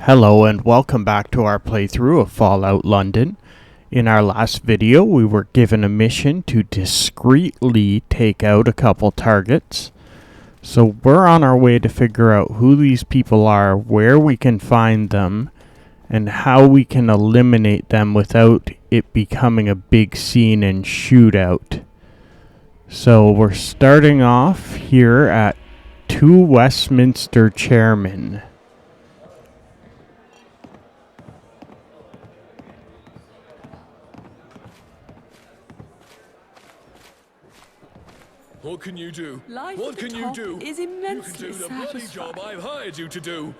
Hello and welcome back to our playthrough of Fallout London. In our last video, we were given a mission to discreetly take out a couple targets. So we're on our way to figure out who these people are, where we can find them, and how we can eliminate them without it becoming a big scene and shootout. So we're starting off here at 2 Westminster Chairman. What can you do? Life what at the can you top do? is You can immensely do the bloody satisfying. job I've hired you to do.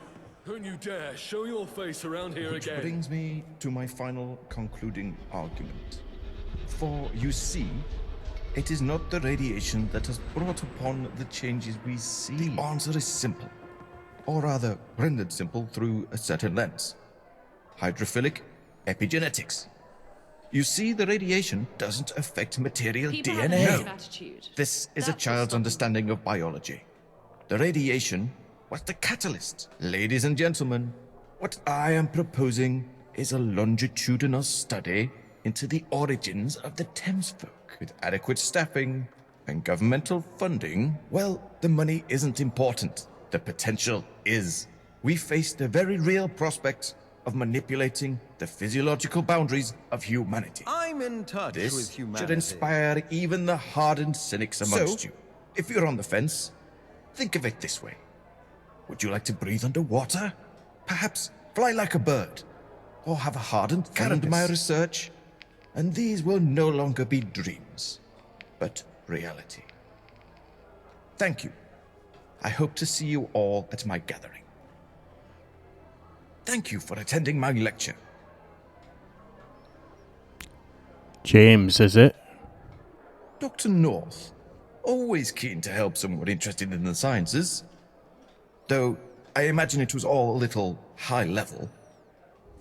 Don't you dare show your face around here Which again. brings me to my final concluding argument. For you see, it is not the radiation that has brought upon the changes we see. The answer is simple, or rather rendered simple through a certain lens. Hydrophilic epigenetics. You see, the radiation doesn't affect material People have a DNA. negative attitude. This is a That's child's what's understanding of biology. The radiation was the catalyst. Ladies and gentlemen, what I am proposing is a longitudinal study into the origins of the Thames folk. With adequate staffing and governmental funding, well, the money isn't important. The potential is. We face the very real prospect of manipulating the physiological boundaries of humanity. I'm in touch This with humanity. should inspire even the hardened cynics amongst you. If you're on the fence, think of it this way. Would you like to breathe underwater? Perhaps fly like a bird? Or have a hardened fund my research? And these will no longer be dreams, but reality. Thank you. I hope to see you all at my gathering. Thank you for attending my lecture. James, is it? Dr. North, always keen to help someone interested in the sciences. Though I imagine it was all a little high level.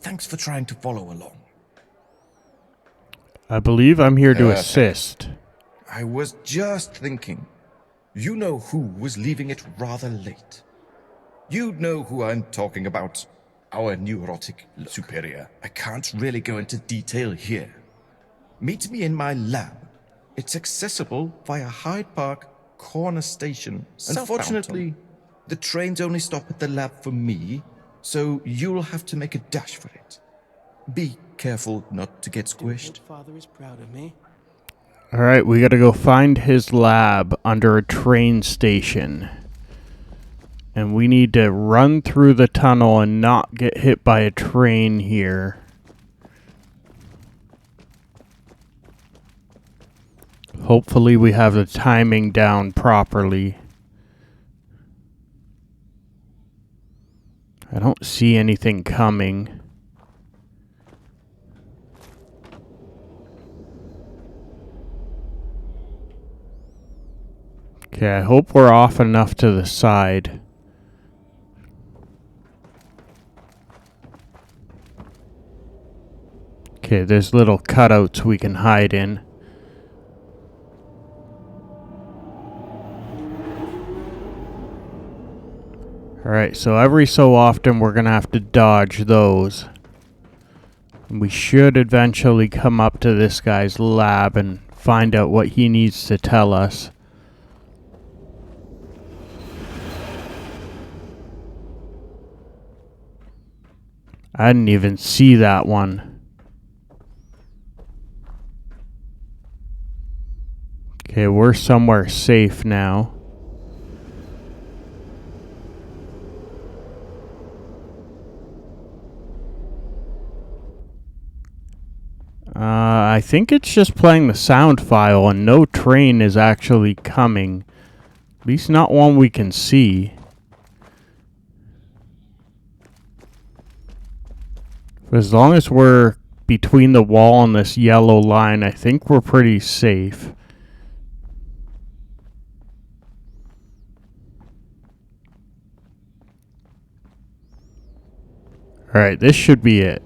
Thanks for trying to follow along. I believe I'm here to Perfect. assist. I was just thinking, you know who was leaving it rather late. You know who I'm talking about. Our neurotic superior. I can't really go into detail here. Meet me in my lab. It's accessible via Hyde Park Corner Station. Unfortunately, the trains only stop at the lab for me, so you'll have to make a dash for it. Be careful not to get squished. Father is proud of me. Alright, we gotta go find his lab under a train station. And we need to run through the tunnel and not get hit by a train here. Hopefully we have the timing down properly. I don't see anything coming. Okay, I hope we're off enough to the side. Okay, there's little cutouts we can hide in. Alright, so every so often we're gonna have to dodge those. We should eventually come up to this guy's lab and find out what he needs to tell us. I didn't even see that one. Okay, we're somewhere safe now. I think it's just playing the sound file and no train is actually coming. At least not one we can see. As long as we're between the wall and this yellow line, I think we're pretty safe. Alright, this should be it.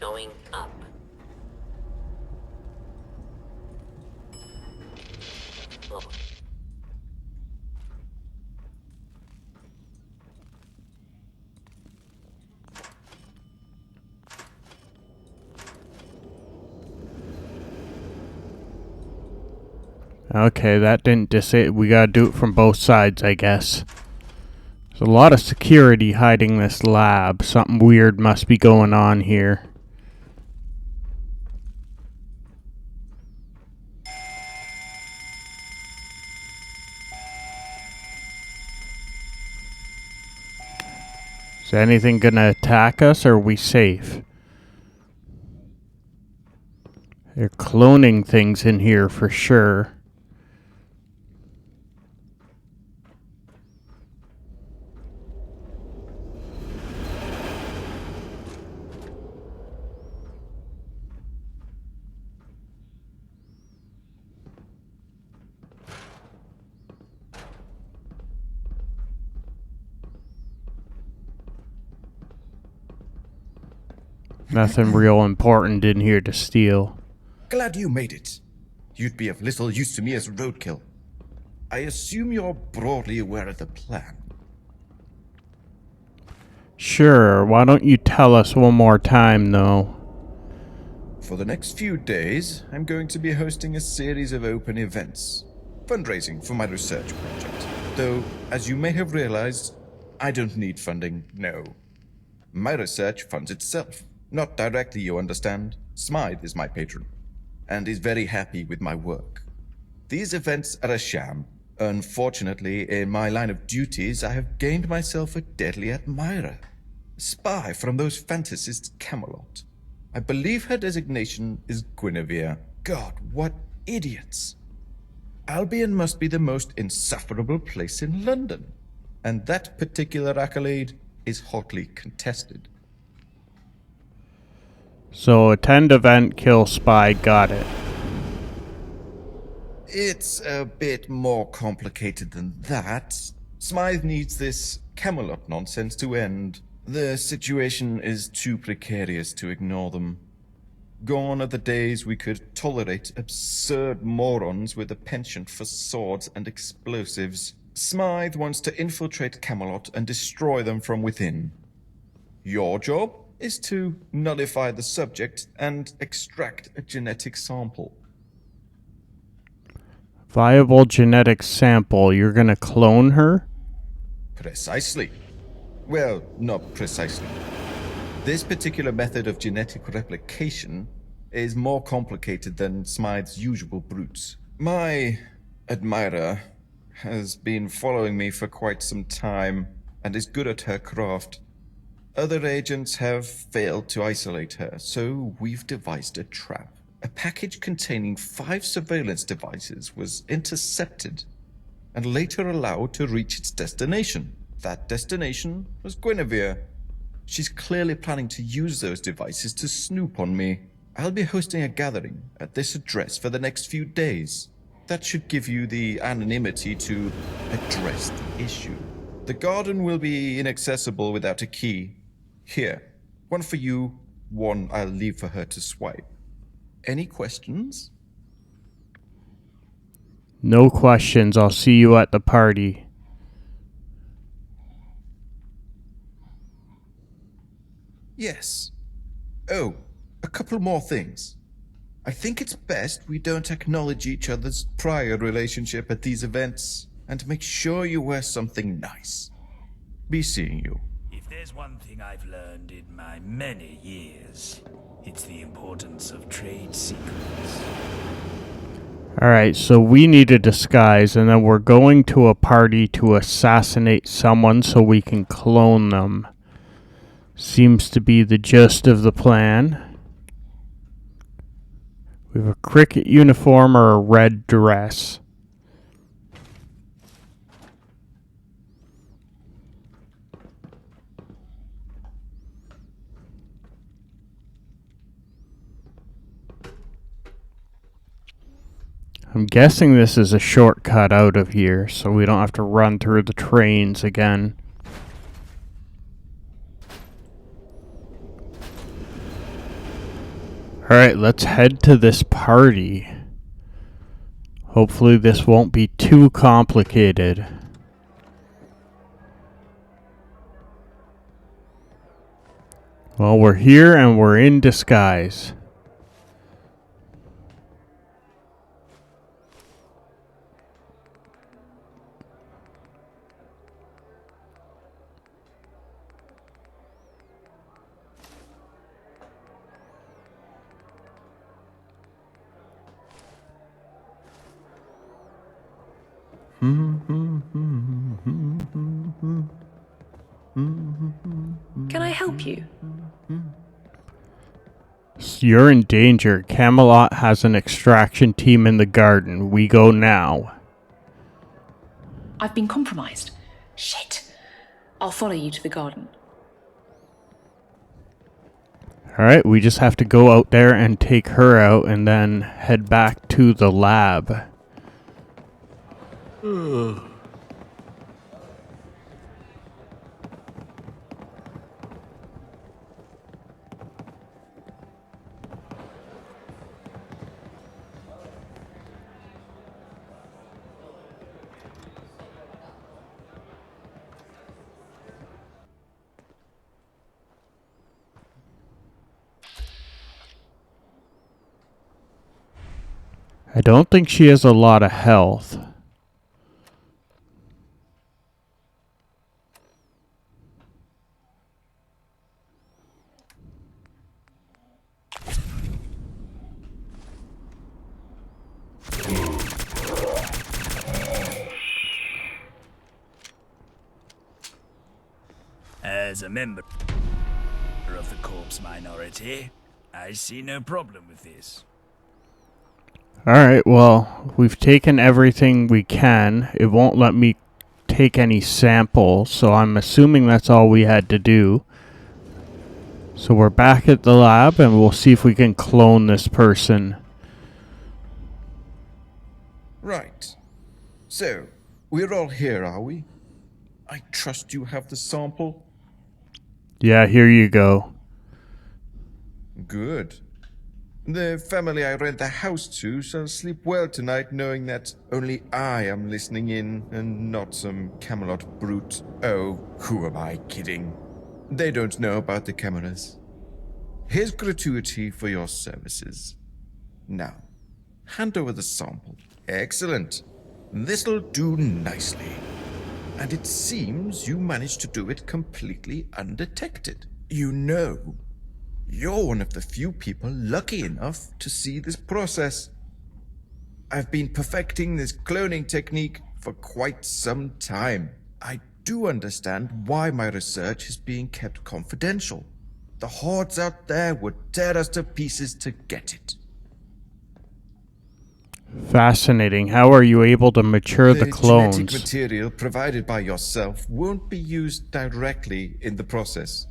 Going up. Oh. Okay, that didn't we gotta do it from both sides, I guess. There's a lot of security hiding this lab. Something weird must be going on here. Is anything gonna attack us, or are we safe? They're cloning things in here for sure. Nothing real important in here to steal. Glad you made it. You'd be of little use to me as roadkill. I assume you're broadly aware of the plan. Sure, why don't you tell us one more time, though? For the next few days, I'm going to be hosting a series of open events. Fundraising for my research project. Though, as you may have realized, I don't need funding, no. My research funds itself. Not directly, you understand. Smythe is my patron, and is very happy with my work. These events are a sham. Unfortunately, in my line of duties, I have gained myself a deadly admirer. A spy from those fantasists Camelot. I believe her designation is Guinevere. God, what idiots. Albion must be the most insufferable place in London, and that particular accolade is hotly contested. So, attend event, kill spy, got it. It's a bit more complicated than that. Smythe needs this Camelot nonsense to end. The situation is too precarious to ignore them. Gone are the days we could tolerate absurd morons with a penchant for swords and explosives. Smythe wants to infiltrate Camelot and destroy them from within. Your job is to nullify the subject and extract a genetic sample. Viable genetic sample, you're gonna clone her? Precisely. Well, not precisely. This particular method of genetic replication is more complicated than Smythe's usual brutes. My admirer has been following me for quite some time and is good at her craft. Other agents have failed to isolate her, so we've devised a trap. A package containing 5 surveillance devices was intercepted and later allowed to reach its destination. That destination was Guinevere. She's clearly planning to use those devices to snoop on me. I'll be hosting a gathering at this address for the next few days. That should give you the anonymity to address the issue. The garden will be inaccessible without a key. Here, one for you, one I'll leave for her to swipe. Any questions? No questions, I'll see you at the party. Yes. Oh, a couple more things. I think it's best we don't acknowledge each other's prior relationship at these events, and make sure you wear something nice. Be seeing you. If there's one thing I've learned in my many years, it's the importance of trade secrets. Alright, so we need a disguise, and then we're going to a party to assassinate someone so we can clone them. Seems to be the gist of the plan. We have a cricket uniform or a red dress. I'm guessing this is a shortcut out of here, so we don't have to run through the trains again. Alright, let's head to this party. Hopefully this won't be too complicated. Well, we're here and we're in disguise. Can I help you? You're in danger. Camelot has an extraction team in the garden. We go now. I've been compromised. Shit. I'll follow you to the garden. Alright, we just have to go out there and take her out and then head back to the lab. I don't think she has a lot of health. As a member of the corpse minority, I see no problem with this. Alright, well, we've taken everything we can. It won't let me take any samples, so I'm assuming that's all we had to do. So we're back at the lab and we'll see if we can clone this person. Right. So, we're all here, are we? I trust you have the sample? Yeah, here you go. Good. The family I rent the house to shall sleep well tonight knowing that only I am listening in and not some Camelot brute. Oh, who am I kidding? They don't know about the cameras. Here's gratuity for your services. Now, hand over the sample. Excellent. This'll do nicely. And it seems you managed to do it completely undetected. You know, you're one of the few people lucky enough to see this process. I've been perfecting this cloning technique for quite some time. I do understand why my research is being kept confidential. The hordes out there would tear us to pieces to get it. Fascinating. How are you able to mature the Genetic clones? material provided by yourself won't be used directly in the process.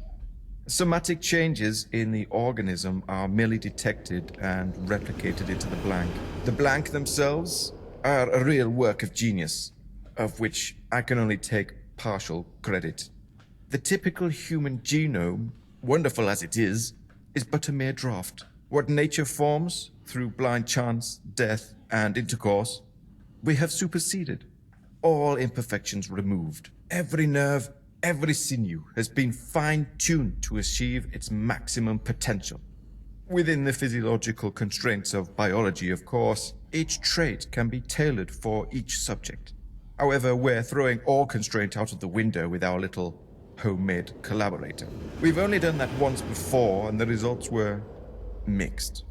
Somatic changes in the organism are merely detected and replicated into the blank. The blank themselves are a real work of genius, of which I can only take partial credit. The typical human genome, wonderful as it is but a mere draft. What nature forms through blind chance, death, and intercourse, we have superseded. All imperfections removed. Every nerve, every sinew has been fine-tuned to achieve its maximum potential. Within the physiological constraints of biology, of course, each trait can be tailored for each subject. However, we're throwing all constraint out of the window with our little homemade collaborator. We've only done that once before, and the results were mixed.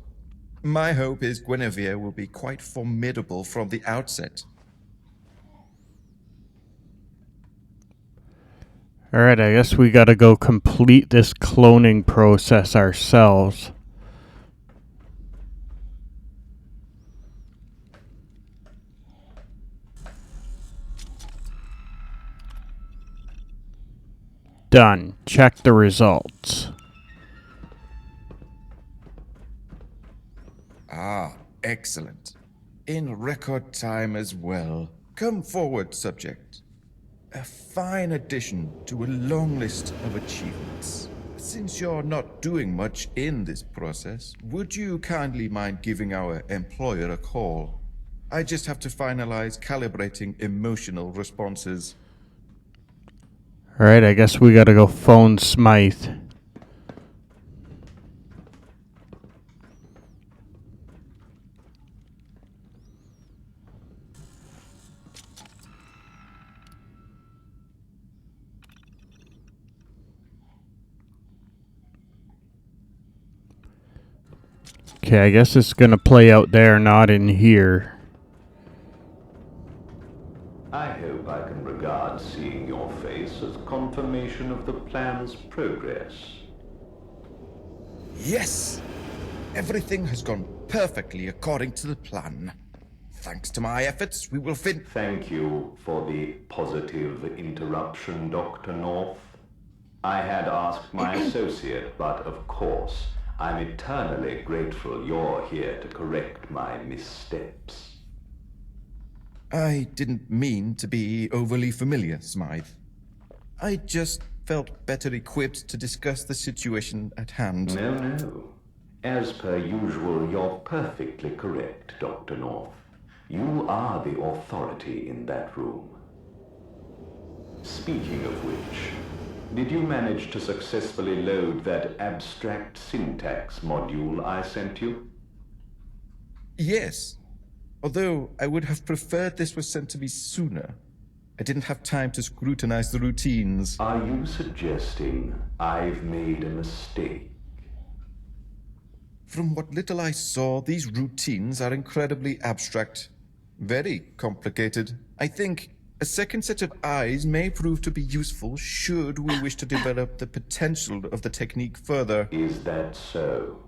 My hope is Guinevere will be quite formidable from the outset. Alright, I guess we gotta go complete this cloning process ourselves. Done. Check the results. Ah, excellent. In record time as well. Come forward, subject. A fine addition to a long list of achievements. Since you're not doing much in this process, would you kindly mind giving our employer a call? I just have to finalize calibrating emotional responses. Alright, I guess we gotta go phone Smythe. Okay, I guess it's gonna play out there, not in here. I hope I can regard seeing your face as confirmation of the plan's progress. Yes! Everything has gone perfectly according to the plan. Thanks to my efforts, we will Thank you for the positive interruption, Dr. North. I had asked my associate, but of course, I'm eternally grateful you're here to correct my missteps. I didn't mean to be overly familiar, Smythe. I just felt better equipped to discuss the situation at hand. No. As per usual, you're perfectly correct, Dr. North. You are the authority in that room. Speaking of which, did you manage to successfully load that abstract syntax module I sent you? Yes. Although I would have preferred this was sent to me sooner. I didn't have time to scrutinize the routines. Are you suggesting I've made a mistake? From what little I saw, these routines are incredibly abstract. Very complicated. I think a second set of eyes may prove to be useful should we wish to develop the potential of the technique further. Is that so?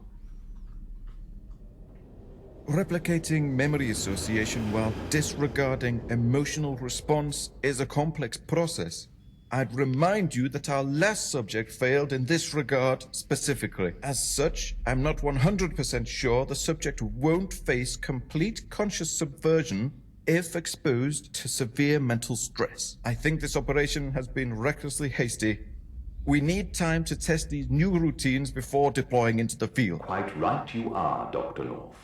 Replicating memory association while disregarding emotional response is a complex process. I'd remind you that our last subject failed in this regard specifically. As such, I'm not 100% sure the subject won't face complete conscious subversion if exposed to severe mental stress. I think this operation has been recklessly hasty. We need time to test these new routines before deploying into the field. Quite right you are, Dr. North.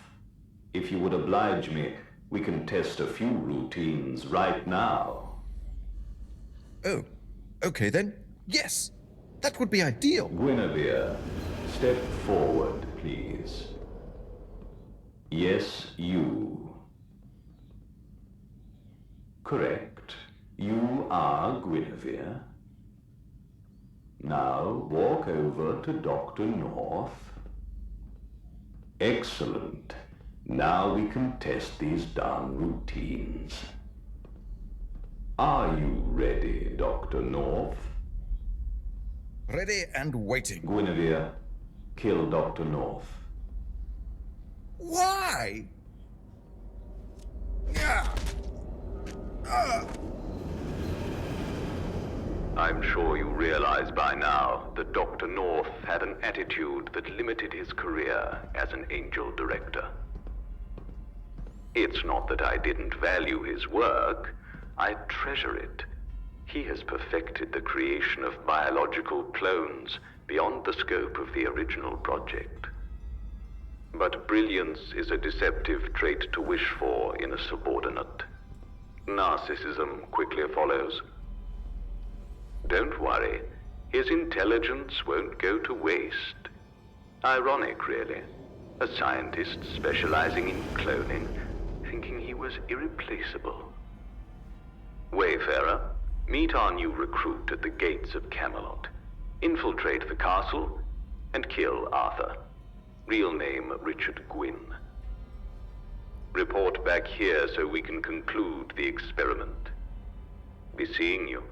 If you would oblige me, we can test a few routines right now. Oh, okay then. Yes, that would be ideal. Guinevere, step forward, please. Yes, you. Correct. You are Guinevere. Now walk over to Dr. North. Excellent. Now we can test these darn routines. Are you ready, Dr. North? Ready and waiting. Guinevere, kill Dr. North. Why? I'm sure you realize by now that Dr. North had an attitude that limited his career as an angel director. It's not that I didn't value his work. I treasure it. He has perfected the creation of biological clones beyond the scope of the original project. But brilliance is a deceptive trait to wish for in a subordinate. Narcissism quickly follows. Don't worry, his intelligence won't go to waste. Ironic, really. A scientist specializing in cloning, thinking he was irreplaceable. Wayfarer, meet our new recruit at the gates of Camelot. Infiltrate the castle and kill Arthur. Real name Richard Gwyn. Report back here so we can conclude the experiment. Be seeing you.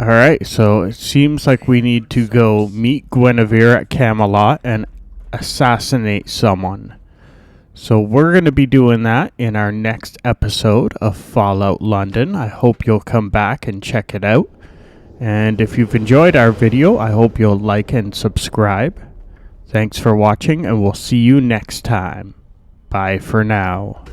Alright, so it seems like we need to go meet Guinevere at Camelot and assassinate someone. So we're going to be doing that in our next episode of Fallout London. I hope you'll come back and check it out. And if you've enjoyed our video, I hope you'll like and subscribe. Thanks for watching, and we'll see you next time. Bye for now.